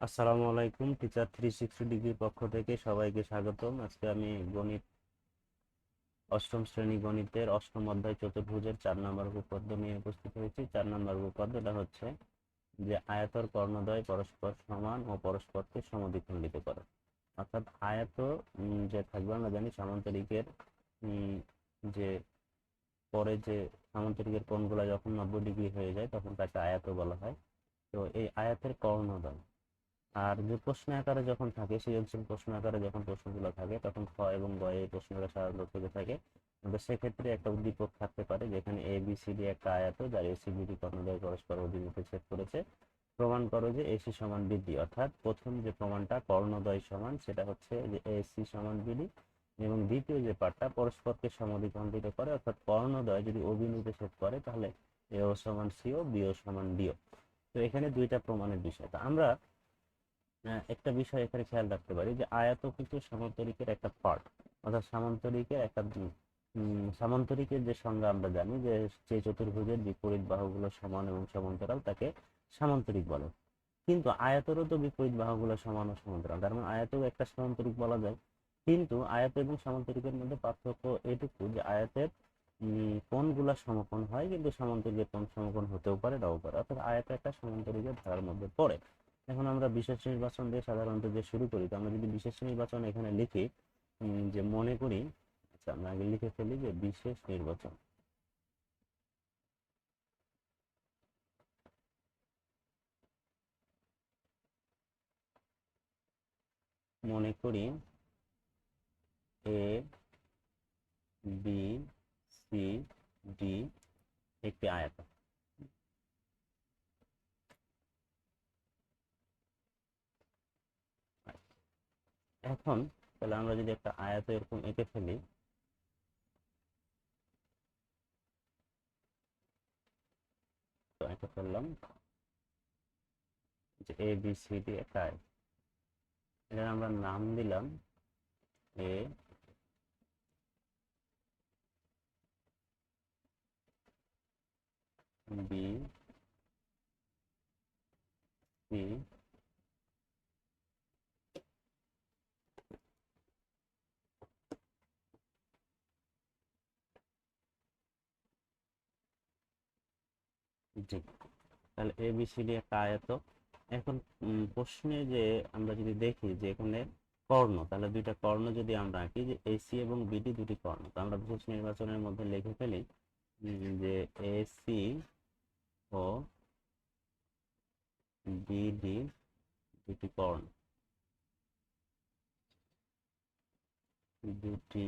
আসসালামু আলাইকুম। টিচার 360 ডিগ্রির পক্ষ থেকে সবাইকে স্বাগতম। আজকে আমি গণিত অষ্টম শ্রেণী গণিতের অষ্টম অধ্যায় চতুর্ভুজের 4 নম্বর উপপাদ্য নিয়ে উপস্থিত হয়েছি। 4 নম্বর উপপাদ্যটা হচ্ছে যে আয়তর কর্ণদ্বয় পরস্পর সমান ও পরস্পরকে সমদ্বিখণ্ডিত করে। অর্থাৎ আয়ত যে থাকবে, আমরা জানি সামান্তরিকের উম, যে পরে যে সামান্তরিকের কোণগুলো যখন 90 ডিগ্রি হয়ে যায় তখন তাকে আয়ত বলা হয়। তো এই আয়তের কর্ণদ্বয় আর যে প্রশ্ন আকারে যখন থাকে, সৃজনশীল প্রশ্ন আকারে যখন প্রশ্নগুলো থাকে তখন খ এবং গ এই প্রশ্নটা সাধারণত থেকে থাকে। কিন্তু সেক্ষেত্রে একটা উদ্দীপক থাকতে পারে যেখানে এ বি সি ডি একটা আয়ত যার এসি বিডি কর্ণদ্বয় পরস্পর অভিমুখে ছেদ করেছে। প্রমাণ করো যে এসি সমান বিডি। অর্থাৎ প্রথম যে প্রমাণটা কর্ণদ্বয় সমান, সেটা হচ্ছে যে এসি সমান বিডি, এবং দ্বিতীয় যে পার্টটা পরস্পরকে সমদ্বিখণ্ডিত করে, অর্থাৎ কর্ণদ্বয় যদি অভিমুখে ছেদ করে তাহলে এও সমান সিও, বিও সমান ডিও। তো এখানে দুইটা প্রমাণের বিষয়। তো আমরা একটা বিষয় এখানে খেয়াল রাখতে পারি যে আয়ত কিন্তু সামান্তরিকের একটা পার্ট। অর্থাৎ সামান্তরিকের একটা সামান্তরিকের যে সংজ্ঞা আমরা জানি যে যে চতুর্ভুজের বিপরীত বাহুগুলো সমান এবং সমান্তরাল তাকে সামান্তরিক বলে। কিন্তু আয়তেরও তো বিপরীত বাহুগুলো সমান ও সমান্তরাল, তার মানে আয়তেও একটা সামান্তরিক বলা যায়। কিন্তু আয়ত এবং সামান্তরিকের মধ্যে পার্থক্য এটুকু যে আয়তের কোণগুলো সমকোণ হয়, কিন্তু সামান্তরিকের কোণ সমকোণ হতেও পারে, নাও পারে। অর্থাৎ আয়ত একটা সামান্তরিকের ধারার মধ্যে পড়ে। এখন আমরা বিশেষ নির্বাচন দিয়ে সাধারণত যে শুরু করি, তো আমরা যদি বিশেষ নির্বাচন এখানে লিখি, যে মনে করি, আচ্ছা আমরা আগে লিখে ফেলি যে বিশেষ নির্বাচন। মনে করি এ বি সি ডি একটি আয়ত। এখন তাহলে আমরা যদি একটা আয়ত এরকম এঁকে ফেলি, তো এঁকে ফেললাম যে এ বি সি ডি একটা আয়ত। এটা আমরা নাম দিলাম এ বি সি ডি। তাহলে এ বি সি ডি একটা আয়ত। এখন প্রশ্নে যে আমরা যদি দেখি যে এখানে কর্ণ, তাহলে দুইটা কর্ণ যদি আমরা আঁকি যে এসি এবং বিডি দুটি কর্ণ, তো আমরা বিশেষ নির্বাচনের মধ্যে লিখে ফেলি যে এসি ও বিডি দুটি কর্ণ, দুটি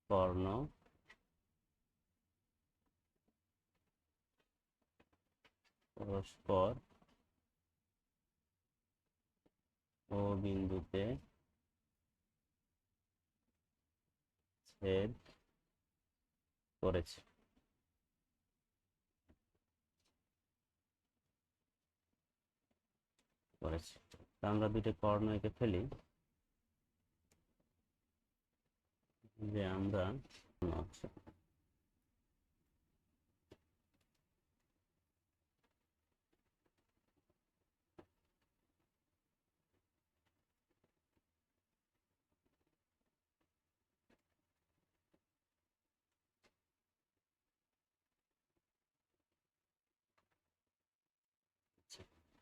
কর্ণ পরস্পর ও বিন্দুতে ছেদ করেছে। করেছে তা আমরা দুটি কর্ণ এঁকে ফেলি যে আমরা আচ্ছা,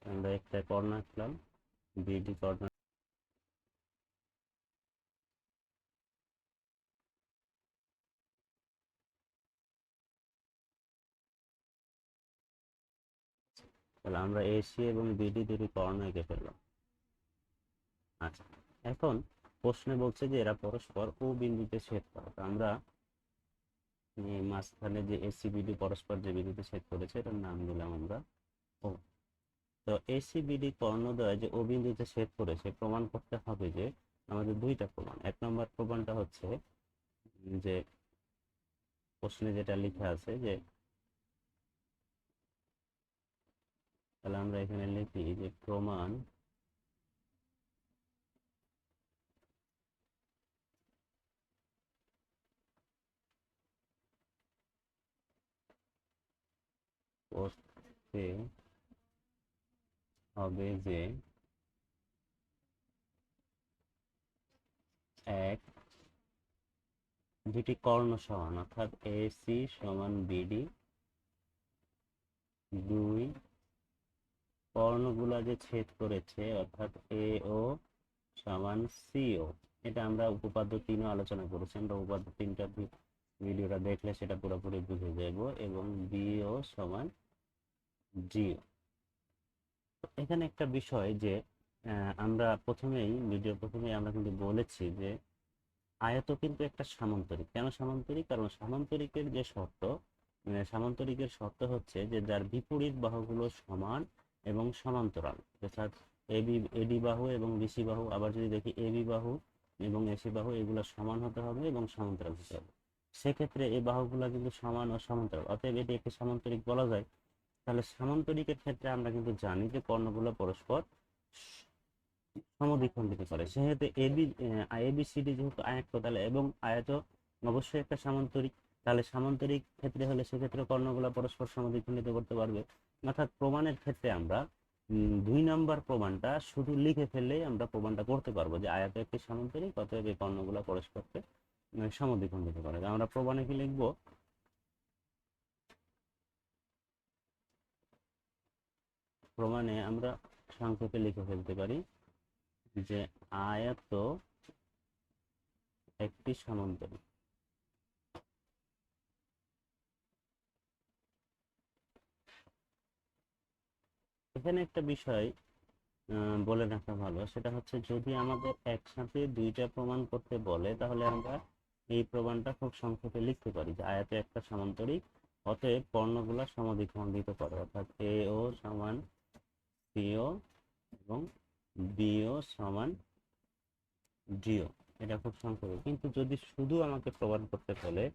আমরা একটা কর্ণ আঁকলাম, বিডি কর্ণ। তাহলে আমরা এসি এবং বিডি দুটি কর্ণ এঁকে ফেললাম। আচ্ছা, এখন প্রশ্নে বলছে যে এরা পরস্পর ও বিন্দুতে ছেদ করে। তো আমরা মাঝখানে যে এসি বিডি পরস্পর যে বিন্দুতে ছেদ করেছে এটার নাম দিলাম আমরা ও। তো এসি বিডি কর্ণদ্বয় যে ও বিন্দুতে ছেদ করেছে, প্রমাণ করতে হবে যে আমাদের দুইটা প্রমাণ। 1 নম্বর প্রমাণটা হচ্ছে যে প্রশ্নে যেটা লেখা আছে যে, তাহলে আমরা এখানে লিখি যে প্রমাণ করতে হবে যে এক, দুটি কর্ণ সমান, অর্থাৎ এসি সমান বিডি, দুই কর্ণগুলা যে ছেদ করেছে অর্থাৎ এ ও সমান সিও। এটা আমরা উপপাদ্য 3 আলোচনা করেছি, আমরা উপপাদ্য 3টা ভিডিওটা দেখলে সেটা পুরোপুরি বুঝে যাব। এবং বিও সমান জিও। এখানে একটা বিষয় যে আমরা প্রথমেই আমরা কিন্তু বলেছি যে আয়ত কিন্তু একটা সামান্তরিক। কেন সামান্তরিক? কারণ সামান্তরিকের যে শর্ত, সামান্তরিকের শর্ত হচ্ছে যে যার বিপরীত বাহুগুলো সমান এবং সমান্তরাল, অর্থাৎ এডি বাহু এবং বিসি বাহু, আবার যদি দেখি এবি বাহু এবং এসি বাহু, এগুলো সমান হতে হবে এবং সমান্তরাল হতে হবে। সেক্ষেত্রে এই বাহুগুলো কিন্তু সমান ও সমান্তরাল, অতএব এটি একটি সামান্তরিক বলা যায়। তাহলে সামান্তরিকের ক্ষেত্রে আমরা কিন্তু জানি যে কর্ণগুলো পরস্পর সমদ্বিখণ্ডিত করে। সেহেতু এবিসিডি যেহেতু আয়ত, তাহলে এবং আয়ত অবশ্যই একটা সামান্তরিক। তাহলে সামান্তরিক ক্ষেত্রে হলে সেক্ষেত্রে কর্ণগুলো পরস্পর সমদ্বিখণ্ডিত করতে পারবে। অর্থাৎ প্রমাণের ক্ষেত্রে আমরা 2 নম্বর প্রমাণটা শুধু লিখে ফেললেই আমরা প্রমাণটা করতে পারবো যে আয়ত একটি সামান্তরিক, অতএব এই কর্ণগুলো পরস্পরকে সমদ্বিখণ্ডিত করে। আমরা প্রমাণে কি লিখবো? প্রমাণে আমরা সংক্ষেপে লিখে ফেলতে পারি যে আয়ত একটি সমান্তরিক। এখানে একটা বিষয় বলে রাখা ভালো, সেটা হচ্ছে যদি আমাদের একসাথে দুইটা প্রমাণ করতে বলে তাহলে আমরা এই প্রমাণটা খুব সংক্ষেপে লিখতে পারি যে আয়ত একটা সমান্তরিক, অতএব কর্ণগুলো সমদ্বিখণ্ডিত করে, অর্থাৎ এ ও সমান সিও এবং বিও সমান ডিও। এটা খুব সংক্ষেপে। কিন্তু যদি শুধু আমাকে প্রমাণ করতে বলে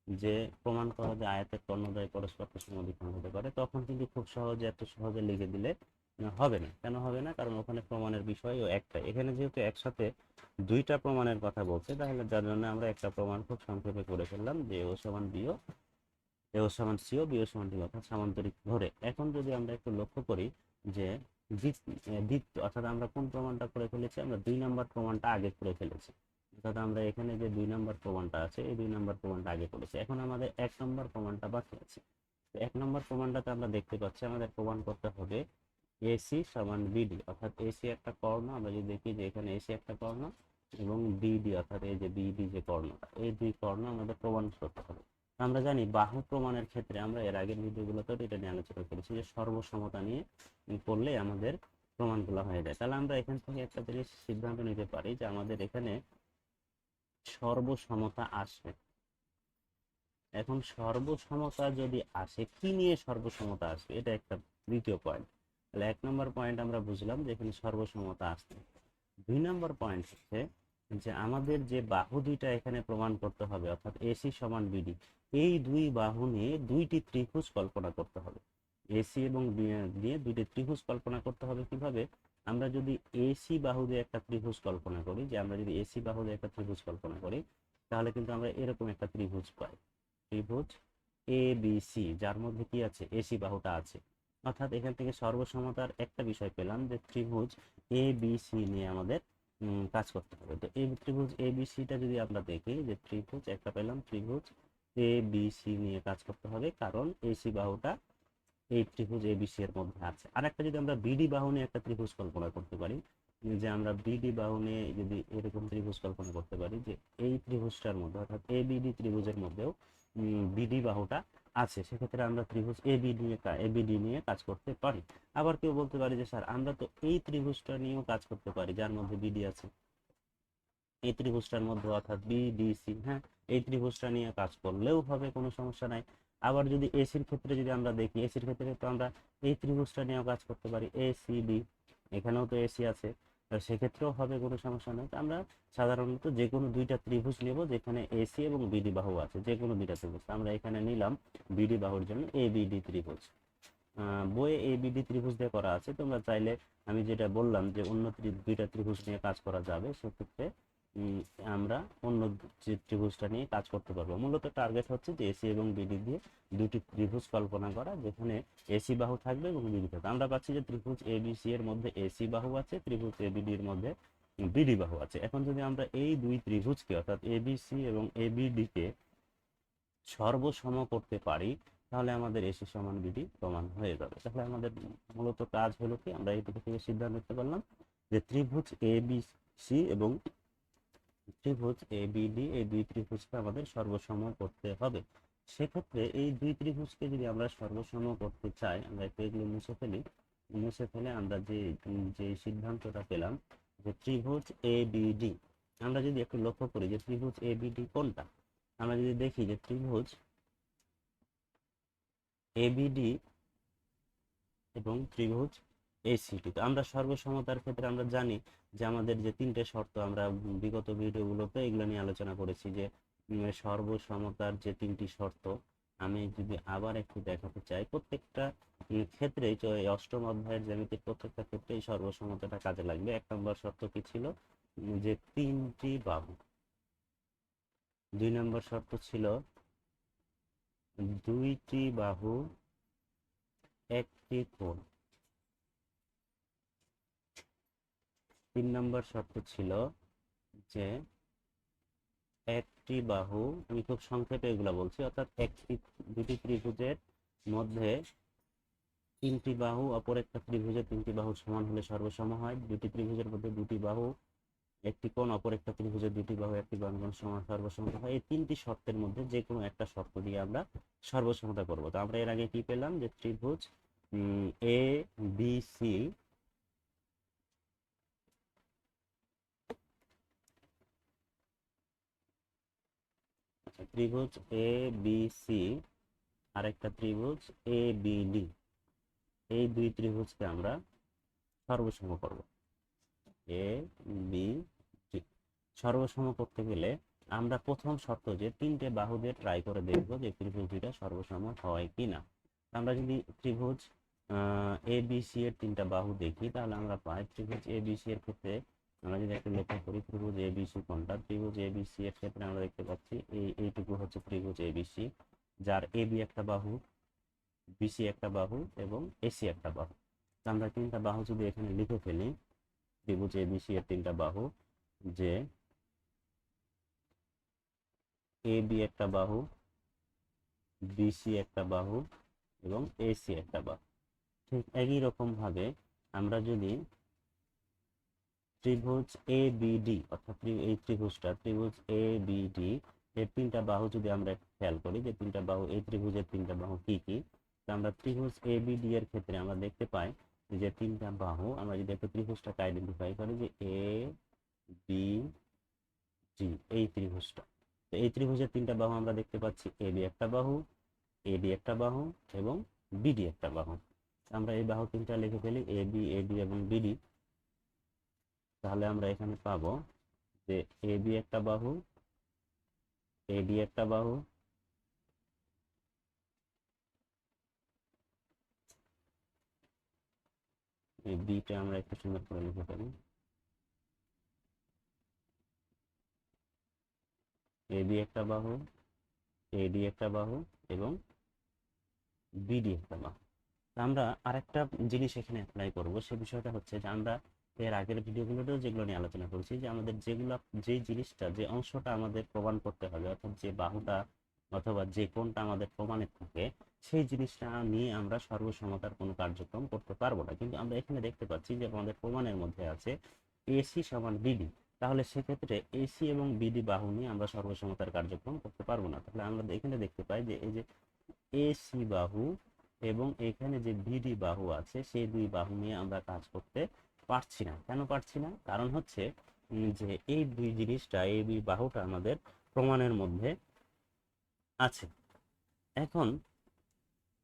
যে প্রমাণ করা যায় আয়তের কর্ণদ্বয় পরস্পরকে সমদ্বিখণ্ডিত করে, তখন কিন্তু খুব সহজে এত সহজে লিখে দিলে হবে না। কেন হবে না? কারণ ওখানে প্রমাণের বিষয়ও একটা। এখানে যেহেতু একসাথে দুইটা প্রমাণের কথা বলছে, তাহলে যার জন্য আমরা একটা প্রমাণ খুব সংক্ষেপে করে ফেললাম যে ও সমান বিও, এ ও সমান সিও, বিও সমান ডি, অর্থাৎ সামান্তরিক ধরে। এখন যদি আমরা একটু লক্ষ্য করি যে দ্বিতীয়, অর্থাৎ আমরা কোন প্রমাণটা করে ফেলেছি? আমরা 2 নম্বর প্রমাণটা আগে করে ফেলেছি। অর্থাৎ আমরা এখানে যে 2 নম্বর প্রমাণটা আছে, এই 2 নম্বর প্রমাণটা আগে করেছি। এখন আমাদের 1 নম্বর প্রমাণটা বাকি আছে। তো 1 নম্বর প্রমাণটাতে আমরা দেখতে পাচ্ছি আমাদের প্রমাণ করতে হবে এসি সমান বিডি, অর্থাৎ এসি একটা কর্ণ। আমরা যদি দেখি যে এখানে এসি একটা কর্ণ এবং বিডি অর্থাৎ এই যে বিডি যে কর্ণটা, এই দুই কর্ণ আমাদের প্রমাণ করতে হবে। আমরা জানি বাহু প্রমাণের ক্ষেত্রে, আমরা এর আগের ভিডিওগুলোতে এটা নিয়ে আলোচনা করেছি যে সর্বসমতা নিয়ে করলে আমাদের প্রমাণগুলো হয়ে যায়। তাহলে আমরা এখান থেকে একটা জিনিস সিদ্ধান্ত নিতে পারি যে আমাদের এখানে সর্বসমতা আসবে। এখন সর্বসমতা যদি আসে, কি নিয়ে সর্বসমতা আসবে? এটা একটা দ্বিতীয় পয়েন্ট। তাহলে 1 নম্বর পয়েন্ট আমরা বুঝলাম যে এখানে সর্বসমতা আসবে। 2 নম্বর পয়েন্ট হচ্ছে যে আমাদের যে বাহু দুইটা এখানে প্রমাণ করতে হবে, অর্থাৎ এসি সমান বিডি, এই দুই বাহু নিয়ে দুইটি ত্রিভুজ কল্পনা করতে হবে। এসি এবং নিয়ে দুইটি ত্রিভুজ কল্পনা করতে হবে। কিভাবে? আমরা যদি এসি বাহু দিয়ে একটা ত্রিভুজ কল্পনা করি, যে আমরা যদি এসি বাহু দিয়ে একটা ত্রিভুজ কল্পনা করি, তাহলে কিন্তু আমরা এরকম একটা ত্রিভুজ পাই, ত্রিভুজ এ বি সি, যার মধ্যে কি আছে? এসি বাহুটা আছে। অর্থাৎ এখান থেকে সর্বসমতার একটা বিষয় পেলাম যে ত্রিভুজ এ বি সি নিয়ে আমাদের কাজ করতে হবে। তো এই ত্রিভুজ এ বি সিটা যদি আমরা দেখি, যে ত্রিভুজ একটা পেলাম, ত্রিভুজ এ বি সি নিয়ে কাজ করতে হবে, কারণ এসি বাহুটা এই ত্রিভুজ এবিসি এর মধ্যে আছে। আর একটা যদি আমরা বিডি বাহু নিয়ে একটা ত্রিভুজ কল্পনা করতে পারি, যে আমরা বিডি বাহু নিয়ে যদি এরকম ত্রিভুজ কল্পনা করতে পারি যে এই ত্রিভুজটার মধ্যে, অর্থাৎ এবিডি ত্রিভুজের মধ্যেও বিডি বাহুটা আছে, সেক্ষেত্রে আমরা ত্রিভুজ এবিডি নিয়ে কাজ করতে পারি। আবার কেউ বলতে পারি যে স্যার আমরা তো এই ত্রিভুজটা নিয়েও কাজ করতে পারি যার মধ্যে বিডি আছে, এই ত্রিভুজটার মধ্যে অর্থাৎ বিডিসি, হ্যাঁ, এই ত্রিভুজটা নিয়ে কাজ করলেও হবে, কোনো সমস্যা নাই। আবার যদি এসির ক্ষেত্রে যদি আমরা দেখি, এসির ক্ষেত্রে তো আমরা এই ত্রিভুজটা নিয়েও কাজ করতে পারি, এসিডি, এখানেও তো এসি আছে, সেক্ষেত্রেও হবে, কোনো সমস্যা নেই। আমরা সাধারণত যে কোনো দুইটা ত্রিভুজ নেব যেখানে এসি এবং বিডি বাহু আছে, যে কোনো দুইটা ত্রিভুজ। আমরা এখানে নিলাম বিডি বাহুর জন্য এবিডি ত্রিভুজ। বইয়ে এবিডি ত্রিভুজ দিয়ে করা আছে, তোমরা চাইলে আমি যেটা বললাম যে অন্য দুইটা ত্রিভুজ নিয়ে কাজ করা যাবে, সেক্ষেত্রে উম, আমরা অন্য যে ত্রিভুজটা নিয়ে কাজ করতে পারবো। মূলত টার্গেট হচ্ছে যে এসি এবং বিডি দিয়ে দুটি ত্রিভুজ কল্পনা করা, যেখানে এসি বাহু থাকবে এবং বিডি থাকবে। আমরা পাচ্ছি যে ত্রিভুজ এবিসি এর মধ্যে এসি বাহু আছে, ত্রিভুজ এবিডি এর মধ্যে বিডি বাহু আছে। এখন যদি আমরা এই দুই ত্রিভুজকে অর্থাৎ এবিসি এবং এবিডি কে সর্বসম করতে পারি, তাহলে আমাদের এসি সমান বিডি প্রমাণ হয়ে যাবে। তাহলে আমাদের মূলত কাজ হলো কি, আমরা এইটুকু থেকে সিদ্ধান্ত নিতে পারলাম যে ত্রিভুজ এবিসি এবং ত্রিভুজ এবিডি এই দুই ত্রিভুজকে আমাদের সর্বসম করতে হবে। সেক্ষেত্রে এই দুই ত্রিভুজকে যদি আমরা সর্বসম করতে চাই, আমরা একটু এগুলো মুছে ফেলি। মুছে ফেলে আমরা যে যে সিদ্ধান্তটা পেলাম যে ত্রিভুজ এবিডি, আমরা যদি একটু লক্ষ্য করি যে ত্রিভুজ এবিডি কোনটা, আমরা যদি দেখি যে ত্রিভুজ এবিডি এবং ত্রিভুজ এসিটি, তো আমরা সর্বসমতার ক্ষেত্রে আমরা জানি যে আমাদের যে তিনটে শর্ত, আমরা বিগত ভিডিওগুলোতে এগুলো নিয়ে আলোচনা করেছি যে সর্বসমতার যে তিনটি শর্ত আমি যদি আবার একটু দেখাতে চাই, প্রত্যেকটা ক্ষেত্রেই এই অষ্টম অধ্যায়ের জ্যামিতির প্রত্যেকটা ক্ষেত্রেই সর্বসমতাটা কাজে লাগবে। 1 নম্বর শর্ত কি ছিল, যে তিনটি বাহু। 2 নম্বর শর্ত ছিল দুইটি বাহু একটি কোণ। 3 নম্বর শর্ত ছিল যে একটি বাহু, আমি খুব সংক্ষেপে এগুলা বলছি, অর্থাৎ দুটি ত্রিভুজের মধ্যে তিনটি বাহু অপর একটা ত্রিভুজের তিনটি বাহু সমান হলে সর্বসম হয়। দুটি ত্রিভুজের মধ্যে দুটি বাহু একটি কোণ অপর একটা ত্রিভুজের দুটি বাহু একটি কোণ সমান সর্বসমতা হয়। এই তিনটি শর্তের মধ্যে যে কোনো একটা শর্ত দিয়ে আমরা সর্বসমতা করব। তো আমরা এর আগে কি পেলাম, যে ত্রিভুজ এ বি সি, ত্রিভুজ এ বি সি আরেকটা ত্রিভুজ এ বি ডি, এই দুই ত্রিভুজকে আমরা সর্বসম করব। এ বি ডি সর্বসম করতে গেলে আমরা প্রথম শর্ত যে তিনটে বাহু দিয়ে ট্রাই করে দেখব যে ত্রিভুজ দুইটা সর্বসম হয় কিনা। আমরা যদি ত্রিভুজ এ বি সি এর তিনটা বাহু দেখি, তাহলে আমরা পাই ত্রিভুজ এ বি সি এর ক্ষেত্রে আমরা যদি একটু লক্ষ্য করি ত্রিভুজ এ বি সি কোনটা, ত্রিভুজ এ বি সি এর ক্ষেত্রে আমরা দেখতে পাচ্ছি এইটুকু হচ্ছে ত্রিভুজ এ বি সি, যার এ বি একটা বাহু, বিসি একটা বাহু এবং এসি একটা বাহু। আমরা তিনটা বাহু যদি এখানে লিখে ফেলি, ত্রিভুজ এবিসি এর তিনটা বাহু, যে এ বি একটা বাহু, বিসি একটা বাহু এবং এসি একটা বাহু। ঠিক একই রকম ভাবে আমরা যদি ত্রিভুজ এ বিডি অর্থাৎ এই ত্রিভুজটা ত্রিভুজ এ বিডি এর তিনটা বাহু যদি আমরা খেয়াল করি যে তিনটা বাহু, এই ত্রিভুজের তিনটা বাহু কি কি, তো আমরা ত্রিভুজ এ বিডি এর ক্ষেত্রে আমরা দেখতে পাই যে তিনটা বাহু, আমরা যদি একটা ত্রিভুজটাকে আইডেন্টিফাই করি যে এ বি ডি, এই ত্রিভুজটা, তো এই ত্রিভুজের তিনটা বাহু আমরা দেখতে পাচ্ছি এ বি একটা বাহু, এডি একটা বাহু এবং বিডি একটা বাহু। আমরা এই বাহু তিনটা লিখে ফেলি এ বি, এডি এবং বিডি। তাহলে আমরা এখানে পাবো যে এ বি একটা বাহু, এডি একটা বাহু, এই বিটা আমরা একটু সুন্দর করে লিখে ফেলি, এ বি একটা বাহু, এডি একটা বাহু এবং বিডি একটা বাহু। আমরা আরেকটা জিনিস এখানে অ্যাপ্লাই করব, সে বিষয়টা হচ্ছে যে আমরা এর আগের ভিডিওগুলোতেও যেগুলো নিয়ে আলোচনা করছি যে আমাদের যেই জিনিসটা, যে অংশটা আমাদের প্রমাণ করতে হবে, অর্থাৎ যে বাহুটা অথবা যে কোণটা আমাদের প্রমাণে থাকে, সেই জিনিসটা নিয়ে আমরা সর্বসমতার কোনো কার্যক্রম করতে পারবো না। কিন্তু আমরা এখানে দেখতে পাচ্ছি যে আমাদের প্রমাণের মধ্যে আছে এসি সমান বিডি, তাহলে সেক্ষেত্রে এসি এবং বিডি বাহু নিয়ে আমরা সর্বসমতার কার্যক্রম করতে পারবো না। তাহলে আমরা এখানে দেখতে পাই যে এই যে এসি বাহু এবং এখানে যে বিডি বাহু আছে, সেই দুই বাহু নিয়ে আমরা কাজ করতে পারছি না। কেন পারছি না? কারণ হচ্ছে যে এই দুই জিনিসটা, এই দুই বাহুটা আমাদের প্রমাণের মধ্যে আছে। এখন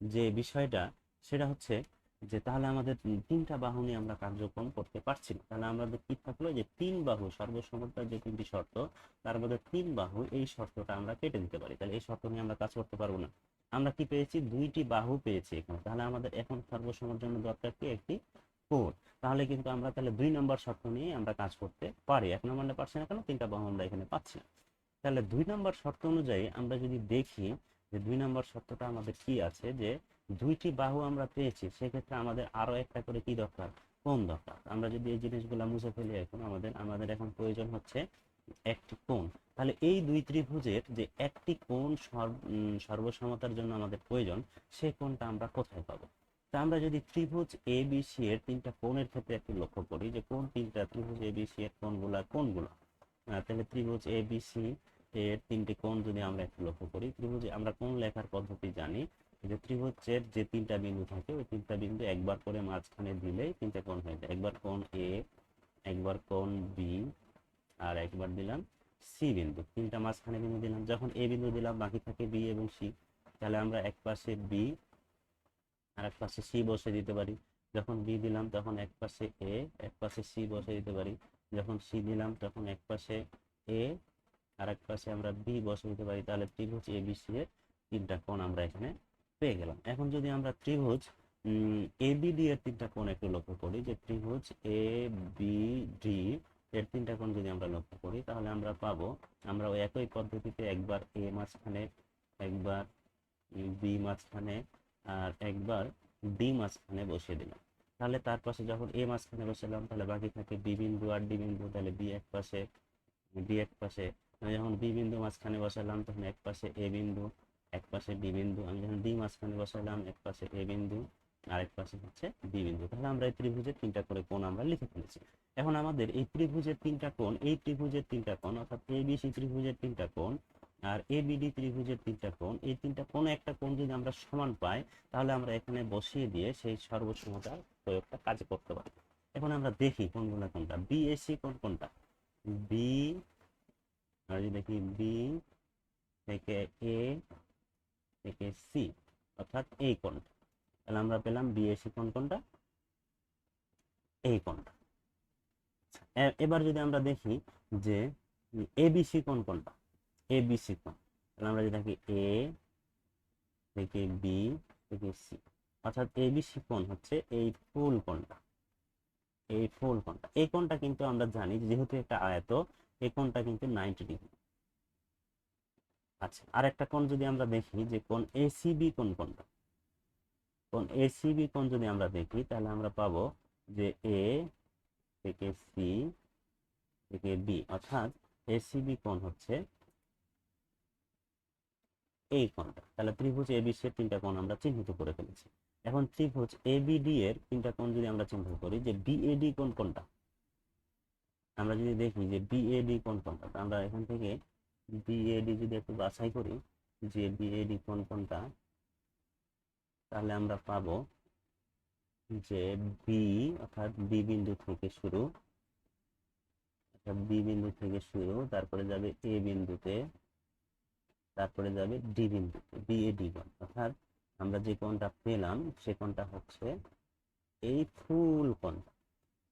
যে বিষয়টা সেটা হচ্ছে যে তাহলে আমাদের তিনটা বাহু নিয়ে আমরা কার্যক্রম করতে পারছি না। তাহলে আমাদের কি থাকলো, যে তিন বাহু সর্বসমতার যে তিনটি শর্ত, তার মধ্যে তিন বাহু, এই শর্তটা আমরা কেটে দিতে পারি। তাহলে এই শর্ত নিয়ে আমরা কাজ করতে পারবো না। আমরা কি পেয়েছি, দুইটি বাহু পেয়েছি এখানে। তাহলে আমাদের এখন সর্বসমতার জন্য দরকার কি, একটি কোণ, তাহলে কিন্তু আমরা তাহলে 2 নম্বর শর্ত নিয়ে আমরা কাজ করতে পারি। 1 নম্বরে পারছি না কেন, 3টা বাহু আমরা এখানে পাচ্ছি না। তাহলে 2 নম্বর শর্ত অনুযায়ী আমরা যদি দেখি যে 2 নম্বর শর্তটা আমাদের কি আছে, যে 2টি বাহু আমরা পেয়েছি, সেক্ষেত্রে আমাদের আরো একটা করে কি দরকার, কোণ দরকার। আমরা যদি এই জিনিসগুলো মুছে ফেলি, এখন আমাদের এখন প্রয়োজন হচ্ছে একটি কোণ। তাহলে এই দুই ত্রিভুজের যে একটি কোণ সর্বসমতার জন্য আমাদের প্রয়োজন, সেই কোণটা আমরা কোথায় পাবো? তা আমরা যদি ত্রিভুজ এ বি সি এর 3টা কোণের ক্ষেত্রে একটু লক্ষ্য করি যে কোন 3টা ত্রিভুজ এ বি সি এর কোণগুলো, তাহলে ত্রিভুজ এ বি সি এর 3টি কোণ যদি আমরা একটু লক্ষ্য করি, ত্রিভুজে আমরা কোণ লেখার পদ্ধতি জানি যে ত্রিভুজের যে 3টা বিন্দু থাকে, ওই 3টা বিন্দু একবার করে মাঝখানে দিলেই 3টে কোণ হয়ে যায়। একবার কোণ এ, একবার কোণ বি, আর একবার দিলাম সি বিন্দু। 3টা মাঝখানে বিন্দু দিলাম, যখন এ বিন্দু দিলাম বাকি থাকে বি এবং সি, তাহলে আমরা এক পাশে বি আর এক পাশে সি বসে দিতে পারি। যখন বি দিলাম তখন এক পাশে এ, এক পাশে সি বসে দিতে পারি। যখন সি দিলাম তখন এক পাশে এ আর এক পাশে আমরা বি বসে দিতে পারি। তাহলে ত্রিভুজ এ বি সি এর 3টা কোণ আমরা এখানে পেয়ে গেলাম। এখন যদি আমরা ত্রিভুজ এ বি ডি এর 3টা কোণ একটু লক্ষ্য করি, যে ত্রিভুজ এ বি ডি এর 3টা কোণ যদি আমরা লক্ষ্য করি, তাহলে আমরা পাবো, আমরা ওই একই পদ্ধতিতে একবার এ মাঝখানে, একবার বি মাঝখানে, আর একবার ডি মাঝখানে বসিয়ে দিলাম। তাহলে তার পাশে যখন এ মাঝখানে বসালাম, তাহলে বাকি থাকে বি বিন্দু আর ডি বিন্দু। তাহলে বি এক পাশে, ডি এক পাশে। আমি যখন বি বিন্দু মাঝখানে বসালাম তখন এক পাশে এ বিন্দু, এক পাশে বি বিন্দু। আমি যখন ডি মাঝখানে বসালাম, এক পাশে এ বিন্দু, আরেক পাশে হচ্ছে বি বিন্দু। তাহলে আমরা এই ত্রিভুজের 3টা করে কোণ আমরা লিখে ফেলেছি। এখন আমাদের এই ত্রিভুজের 3টা কোণ, এই ত্রিভুজের 3টা কোণ অর্থাৎ এ বি সি ত্রিভুজের 3টা কোণ আর এ বি ডি ত্রিভুজের 3টা কোণ, এই 3টা কোণ একটা কোণ যদি আমরা সমান পাই, তাহলে আমরা এখানে বসিয়ে দিয়ে সেই সর্বসমতার প্রয়োগটা কাজে করতে পারি। এখন আমরা দেখি কোনগুলো কোনটা। বি এ সি কোণ কোনটা? বি, আমরা যদি দেখি বি থেকে এ থেকে সি অর্থাৎ এই কোণটা, তাহলে আমরা পেলাম বিএসি কোণ কোনটা, এই কোণটা। এবার যদি আমরা দেখি যে এবিসি কোণ কোনটা, এবিসি কোণ, তাহলে আমরা যদি দেখি এ থেকে বি থেকে সি, অর্থাৎ এবিসি কোণ হচ্ছে এই ফুল কোণটা, এই ফুল কোণটা। এই কোণটা কিন্তু আমরা জানি যেহেতু একটা আয়ত, এই কোণটা কিন্তু 90 ডিগ্রি। আচ্ছা, আর একটা কোণ যদি আমরা দেখি যে কোণ এসিবি কোণ কোনটা, কোণ এসিবি কোণ যদি আমরা দেখি, তাহলে আমরা পাবো যে এ থেকে সি থেকে বি, অর্থাৎ এসিবি কোণ হচ্ছে এই কোণটা। তাহলে ত্রিভুজ এবিসি এর 3টা কোণ আমরা চিহ্নিত করে ফেলেছি। এখন ত্রিভুজ এবিডি এর 3টা কোণ যদি আমরা চিহ্নিত করি, যে বিএডি কোণ কোনটা, আমরা যদি দেখি যে বিএডি কোণ কোনটা, আমরা এখান থেকে বিএডি যদি একটু বাছাই করি যে বিএডি কোণ কোনটা, তাহলে আমরা পাবো যে বি অর্থাৎ বি বিন্দু থেকে শুরু, বি বিন্দু থেকে শুরু, তারপরে যাবে এ বিন্দুতে, তারপরে যাবে ডি বিন্দুতে, বিএডি কোণ। অর্থাৎ আমরা যে কোণটা পেলাম সে কোণটা হচ্ছে এই ফুল কোণটা।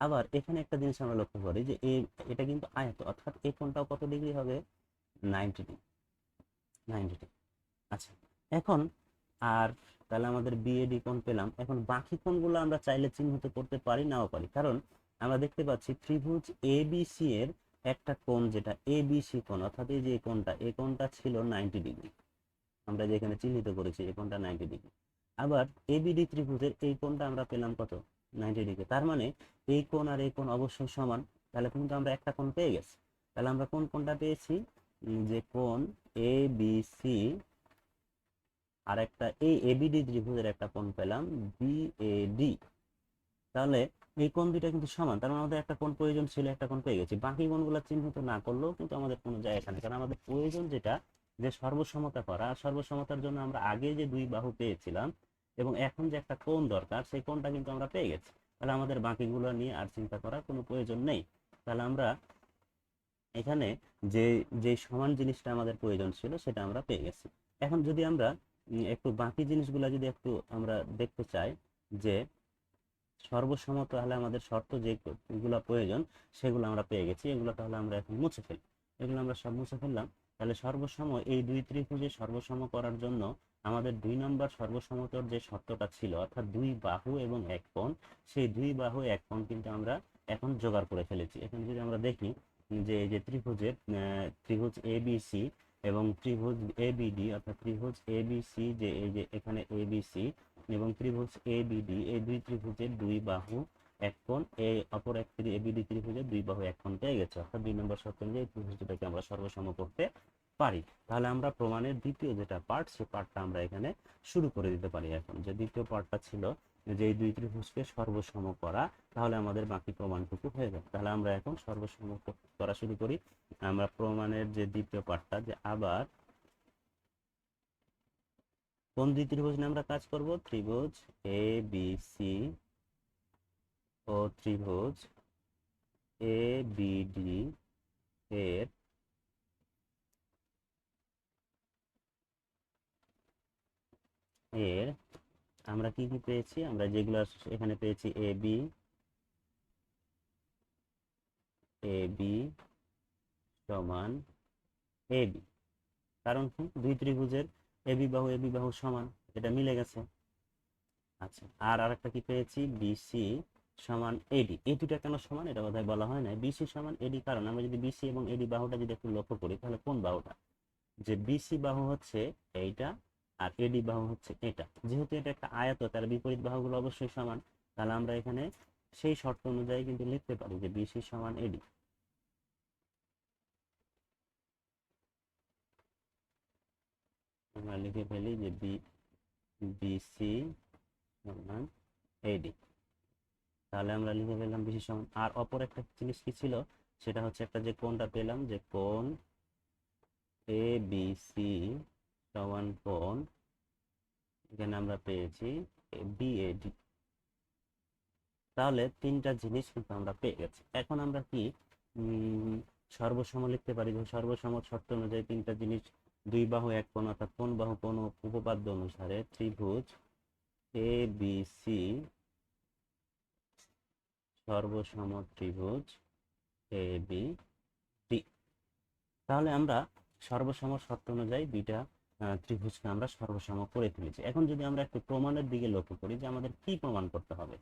আবার এখানে একটা জিনিস আমরা লক্ষ্য করি যে এটা কিন্তু আয়ত, অর্থাৎ এই কোণটাও কত ডিগ্রি হবে, 90 ডিগ্রি, 90 ডিগ্রি। আচ্ছা, এখন আর তাহলে আমাদের বিএডি কোণ পেলাম। এখন বাকি কোণগুলো আমরা চাইলে চিহ্নিত করতে পারি, নাও পারি, কারণ আমরা দেখতে পাচ্ছি ত্রিভুজ এবিসি এর একটা কোণ যেটা এবিসি কোণ, অর্থাৎ এই যে কোণটা, এই কোণটা ছিল 90 ডিগ্রি, আমরা যেখানে চিহ্নিত করেছি এই কোণটা 90 ডিগ্রি। আবার এবিডি ত্রিভুজের এই কোণটা আমরা পেলাম কত, 90 ডিগ্রি। তার মানে এই কোণ আর এই কোণ অবশ্যই সমান, তাহলে কিন্তু আমরা একটা কোণ পেয়ে গেছি। তাহলে আমরা কোন কোণটা পেয়েছি, যে কোণ এ বি সি আর একটা এই এবিডি ত্রিভুজের একটা কোণ পেলাম বিএডি। তাহলে এই কোণ দুইটা কিন্তু সমান, তার মানে আমাদের একটা কোণ প্রয়োজন ছিল, একটা কোণ পেয়ে গেছি। বাকি কোণগুলো চিহ্নিত না করলেও কিন্তু আমাদের কোনো যায় আসে না, কারণ আমাদের প্রয়োজন যেটা, যে সর্বসমতা করা। সর্বসমতার জন্য আমরা আগে যে 2 বাহু পেয়েছিলাম এবং এখন যে একটা কোণ দরকার, সেই কোণটা কিন্তু আমরা পেয়ে গেছি। তাহলে আমাদের বাকিগুলো নিয়ে আর চিন্তা করার কোনো প্রয়োজন নেই। তাহলে আমরা এখানে যে যে সমান জিনিসটা আমাদের প্রয়োজন ছিল সেটা আমরা পেয়ে গেছি। এখন যদি আমরা একটু বাকি জিনিসগুলো যদি একটু আমরা দেখতে চাই, যে সর্বসম, তাহলে আমাদের শর্ত যেগুলো প্রয়োজন সেগুলো আমরা পেয়ে গেছি। এগুলো তাহলে আমরা এখন মুছে ফেলি, এগুলো আমরা সব মুছে ফেললাম। তাহলে সর্বসম, এই দুই ত্রিভুজের সর্বসম করার জন্য আমাদের 2 নম্বর সর্বসমতর যে শর্তটা ছিল, অর্থাৎ দুই বাহু এবং এক কোণ, সেই দুই বাহু এক কোণ কিন্তু আমরা এখন জোগাড় করে ফেলেছি। এখন যদি আমরা দেখি যে এই যে ত্রিভুজ এবিসি এবং ত্রিভুজ এবিডি, অর্থাৎ ত্রিভুজ এবিসি, যে এই যে এখানে এবিসি এবং ত্রিভুজ এবিডি, এই দুই ত্রিভুজের দুই বাহু এক কোণ, এই অপর এক এবিডি ত্রিভুজের দুই বাহু এক কোণ পেয়ে গেছে। অর্থাৎ 2 নম্বর শর্ত অনুযায়ী এই ত্রিভুজ দুটাকে আমরা সর্বসম করতে পারি। তাহলে আমরা প্রমাণের দ্বিতীয় যেটা পার্ট, সেই পার্টটা আমরা এখানে শুরু করে দিতে পারি। এখন যে দ্বিতীয় পার্টটা ছিল যে এই দুই ত্রিভুজকে সর্বসম করা, তাহলে আমাদের বাকি প্রমাণটুকু হয়ে যাবে। তাহলে আমরা এখন সর্বসম করা শুরু করি। আমরা প্রমাণের যে দ্বিতীয় পার্টটা, যে আবার কোন দুই ত্রিভুজ নিয়ে আমরা কাজ করব, ত্রিভুজ এ বি সি ও ত্রিভুজ এ বি ডি এর এর আমরা কি কি পেয়েছি, আমরা যেগুলো এখানে পেয়েছি এ বি সমান এ বি, কারণ কি দুই ত্রিভুজের এ বি বাহু সমান, এটা মিলে গেছে। আচ্ছা, আর আরেকটা কি পেয়েছি, বিসি সমান এডি। এই দুটা কেন সমান এটা বোধহয় বলা হয় না। বিসি সমান এডি, কারণ আমরা যদি বিসি এবং এডি বাহুটা যদি একটু লক্ষ্য করি, তাহলে কোন বাহুটা, যে বিসি বাহু হচ্ছে এইটা আর এডি বাহু হচ্ছে এটা। যেহেতু এটা একটা আয়ত, তার বিপরীত বাহুগুলো অবশ্যই সমান। তাহলে আমরা এখানে সেই শর্ত অনুযায়ী কিন্তু লিখতে পারি যে বিসি সমান এডি। আমরা লিখে ফেলি যে বিসি সমান এডি। তাহলে আমরা লিখে ফেললাম বিসি সমান। আর অপর একটা জিনিস কি ছিল, সেটা হচ্ছে একটা যে কোণটা পেলাম, যে কোণ এ বি সি সমান কোণ, এখানে আমরা পেয়েছি বিএডি। তাহলে তিনটা জিনিস কিন্তু আমরা পেয়ে গেছি। এখন আমরা কি সর্বসম লিখতে পারি, যে সর্বসম শর্ত অনুযায়ী তিনটা জিনিস, দুই বাহু এক কোণ, অর্থাৎ কোন বাহু কোন উপপাদ্য অনুসারে ত্রিভুজ এ বি সি সর্বসম ত্রিভুজ এ বি ডি। তাহলে আমরা সর্বসম শর্ত অনুযায়ী দুইটা ত্রিভুজকে আমরা সর্বসম করে তুলেছি। এখন যদি আমরা একটু প্রমাণের দিকে লক্ষ্য করি, যে আমাদের কি প্রমাণ করতে হবে,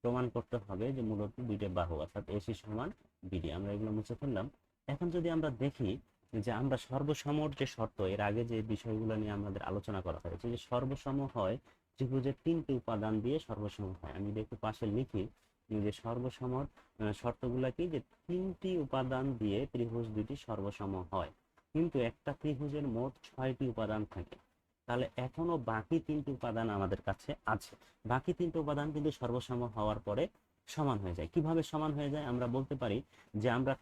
প্রমাণ করতে হবে যে মূলত দুইটা বাহু, অর্থাৎ এসি সমান বিডি। আমরা এগুলো মুছে ফেললাম। এখন যদি আমরা দেখি যে আমরা সর্বসমর যে শর্ত, এর আগে যে বিষয়গুলো নিয়ে আমাদের আলোচনা করা হয়েছে, যে সর্বসম হয় ত্রিভুজের তিনটি উপাদান দিয়ে সর্বসম হয়। আমি একটু পাশে লিখি যে সর্বসমর শর্তগুলো কি, যে তিনটি উপাদান দিয়ে ত্রিভুজ দুটি সর্বসম হয়, কিন্তু একটা ত্রিভুজের মোট 6টি উপাদান থাকে। তাহলে এখনো বাকি তিনটি উপাদান আমাদের কাছে আছে। বাকি তিনটি উপাদান কিন্তু সর্বসম হওয়ার পরে সমান হয়ে যায়। কিভাবে সমান হয়ে যায়, আমরা বলতে পারি যে আমরা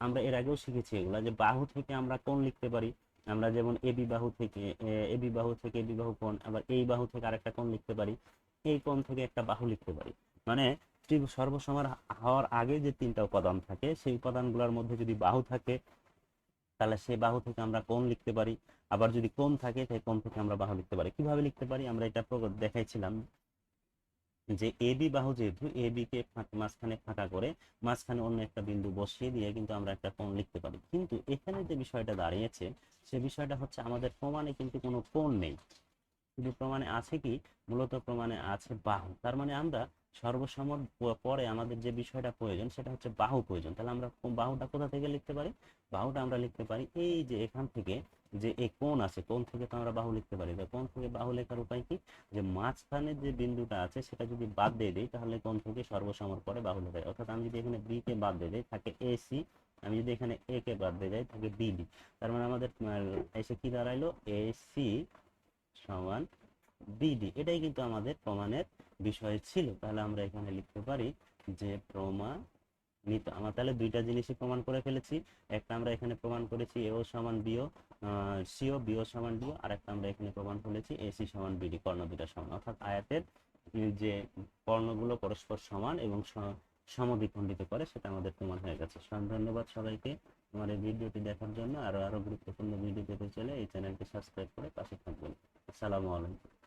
আমরা এর আগেও শিখেছি এগুলা, যে বাহু থেকে আমরা কোণ লিখতে পারি। আমরা যেমন এবি বাহু থেকে এবি বাহু কোণ, আবার এই বাহু থেকে আরেকটা কোণ লিখতে পারি, এই কোণ থেকে একটা বাহু লিখতে পারি। মানে সর্বসমান হওয়ার আগে যে তিনটা উপাদান থাকে, সেই উপাদানগুলোর মধ্যে যদি বাহু থাকে, তাহলে সেই বাহু থেকে আমরা কোণ লিখতে পারি। আবার যদি কোণ থাকে, তাই কোণ থেকে আমরা বাহু লিখতে পারি। কিভাবে লিখতে পারি, আমরা এটা দেখাইছিলাম যে এবি বাহু, যেহেতু এবি কে মাঝখানে ফাঁকা করে মাঝখানে অন্য একটা বিন্দু বসিয়ে দিয়ে কিন্তু আমরা একটা কোণ লিখতে পারি। কিন্তু এখানে যে বিষয়টা দাঁড়িয়েছে, সে বিষয়টা হচ্ছে আমাদের প্রমাণে কিন্তু কোনো কোণ নেই। শুধু প্রমাণে আছে কি, মূলত প্রমাণে আছে বাহু। তার মানে আমরা সর্বসম পরে আমাদের যে বিষয়টা প্রয়োজন, সেটা হচ্ছে বাহু প্রয়োজন। তাহলে আমরা বাহুটা কোথা থেকে লিখতে পারি, বাহুটা আমরা লিখতে পারি এই যে এখান থেকে, যে এই কোণ আছে, কোণ থেকে তো আমরা বাহু লিখতে পারি। কোণ থেকে বাহু লেখার উপায় কি, যে মাঝখানে যে বিন্দুটা আছে সেটা যদি বাদ দিয়ে দিই, তাহলে কোণ থেকে সর্বসমর পরে বাহু লেখা যায়। অর্থাৎ আমি যদি এখানে বি কে বাদ দিয়ে দিই, থাকে এসি। আমি যদি এখানে এ কে বাদ দিয়ে যাই, থাকে বিডি। তার মানে আমাদের এসে কি দাঁড়াইলো, এসি সমান বিডি। এটাই কিন্তু আমাদের প্রমাণের বিষয় ছিল। তাহলে আমরা এখানে লিখতে পারি যে প্রমাণিত। আমরা তাহলে দুইটা জিনিসই প্রমাণ করে ফেলেছি। একটা আমরা এখানে প্রমাণ করেছি এও সমান বিও, সিও বিও সমান ডিও। আর একটা আমরা এখানে প্রমাণ করেছি এসি সমান বিডি, কর্ণ দুটা সমান, অর্থাৎ আয়াতের যে কর্ণগুলো পরস্পর সমান এবং সমদ্বিখণ্ডিত করে, সেটা আমাদের প্রমাণ হয়ে গেছে। ধন্যবাদ সবাইকে আমার এই ভিডিওটি দেখার জন্য। আরো গুরুত্বপূর্ণ ভিডিও পেতে চলে এই চ্যানেলটি সাবস্ক্রাইব করে পাশে থাকবেন। আসসালামু আলাইকুম।